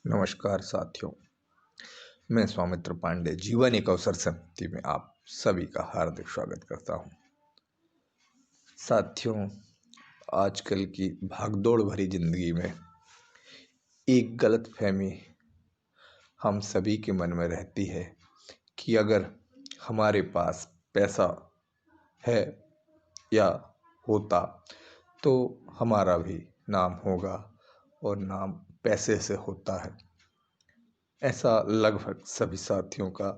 नमस्कार साथियों। मैं सौमित्र पांडे जीवन एक अवसर समिति में आप सभी का हार्दिक स्वागत करता हूं। साथियों, आजकल की भागदौड़ भरी जिंदगी में एक गलतफहमी हम सभी के मन में रहती है कि अगर हमारे पास पैसा है या होता तो हमारा भी नाम होगा और नाम पैसे से होता है। ऐसा लगभग सभी साथियों का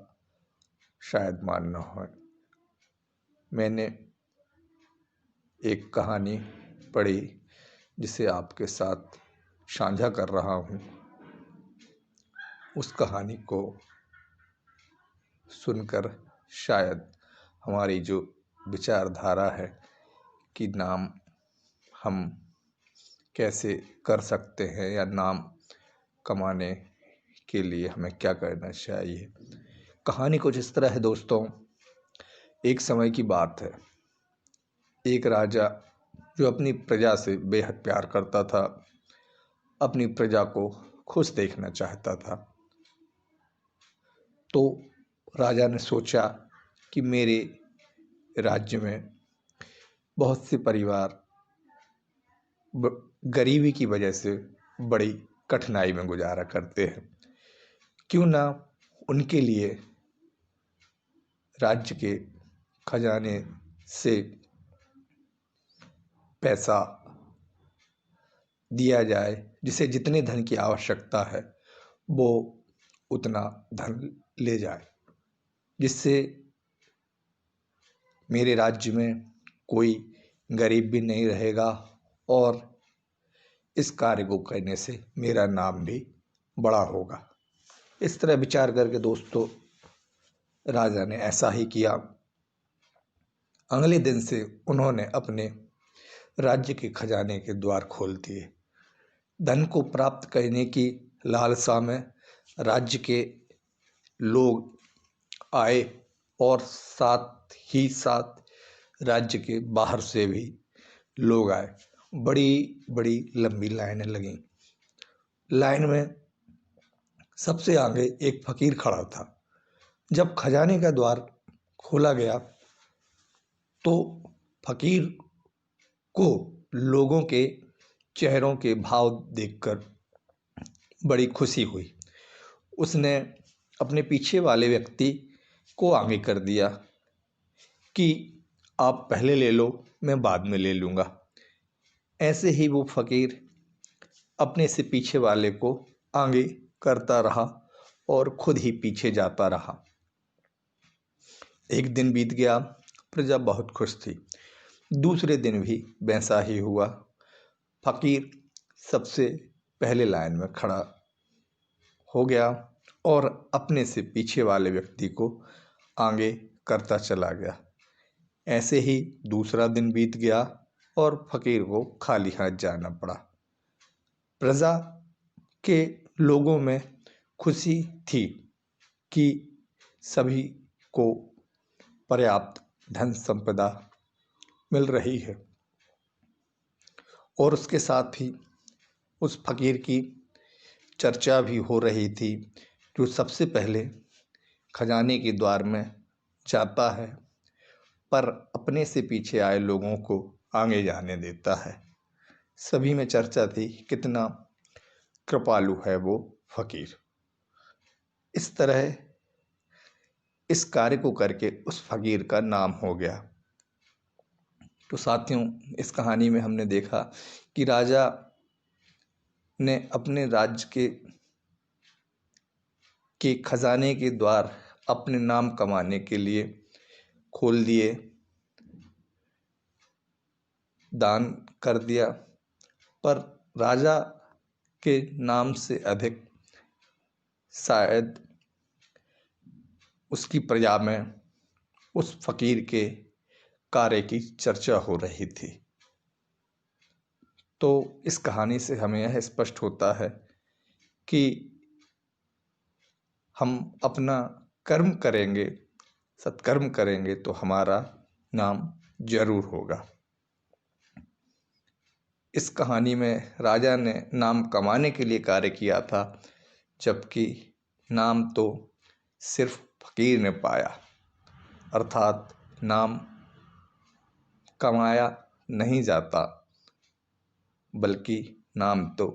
शायद मानना हो। मैंने एक कहानी पढ़ी जिसे आपके साथ साझा कर रहा हूँ। उस कहानी को सुनकर शायद हमारी जो विचारधारा है कि नाम हम कैसे कर सकते हैं या नाम कमाने के लिए हमें क्या करना चाहिए। कहानी कुछ इस तरह है दोस्तों। एक समय की बात है। एक राजा जो अपनी प्रजा से बेहद प्यार करता था, अपनी प्रजा को खुश देखना चाहता था, तो राजा ने सोचा कि मेरे राज्य में बहुत से परिवार गरीबी की वजह से बड़ी कठिनाई में गुजारा करते हैं। क्यों ना उनके लिए राज्य के खजाने से पैसा दिया जाए, जिसे जितने धन की आवश्यकता है वो उतना धन ले जाए, जिससे मेरे राज्य में कोई गरीब भी नहीं रहेगा और इस कार्य को करने से मेरा नाम भी बड़ा होगा। इस तरह विचार करके दोस्तों राजा ने ऐसा ही किया। अगले दिन से उन्होंने अपने राज्य के खजाने के द्वार खोल दिए। धन को प्राप्त करने की लालसा में राज्य के लोग आए और साथ ही साथ राज्य के बाहर से भी लोग आए। बड़ी बड़ी लंबी लाइनें लगीं। लाइन में सबसे आगे एक फकीर खड़ा था। जब खजाने का द्वार खोला गया तो फकीर को लोगों के चेहरों के भाव देखकर बड़ी खुशी हुई। उसने अपने पीछे वाले व्यक्ति को आगे कर दिया कि आप पहले ले लो, मैं बाद में ले लूँगा। ऐसे ही वो फकीर अपने से पीछे वाले को आगे करता रहा और खुद ही पीछे जाता रहा। एक दिन बीत गया, प्रजा बहुत खुश थी। दूसरे दिन भी वैसा ही हुआ। फकीर सबसे पहले लाइन में खड़ा हो गया और अपने से पीछे वाले व्यक्ति को आगे करता चला गया। ऐसे ही दूसरा दिन बीत गया और फकीर को खाली हाथ जाना पड़ा। प्रजा के लोगों में खुशी थी कि सभी को पर्याप्त धन संपदा मिल रही है और उसके साथ ही उस फकीर की चर्चा भी हो रही थी जो सबसे पहले खजाने के द्वार में जाता है पर अपने से पीछे आए लोगों को आगे जाने देता है। सभी में चर्चा थी कितना कृपालु है वो फकीर। इस तरह इस कार्य को करके उस फकीर का नाम हो गया। तो साथियों, इस कहानी में हमने देखा कि राजा ने अपने राज्य के खजाने के द्वार अपने नाम कमाने के लिए खोल दिए, दान कर दिया, पर राजा के नाम से अधिक शायद उसकी प्रजा में उस फकीर के कार्य की चर्चा हो रही थी। तो इस कहानी से हमें यह स्पष्ट होता है कि हम अपना कर्म करेंगे, सत्कर्म करेंगे तो हमारा नाम जरूर होगा। इस कहानी में राजा ने नाम कमाने के लिए कार्य किया था, जबकि नाम तो सिर्फ फकीर ने पाया, अर्थात नाम कमाया नहीं जाता बल्कि नाम तो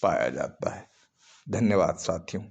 पाया जाता है। धन्यवाद साथियों।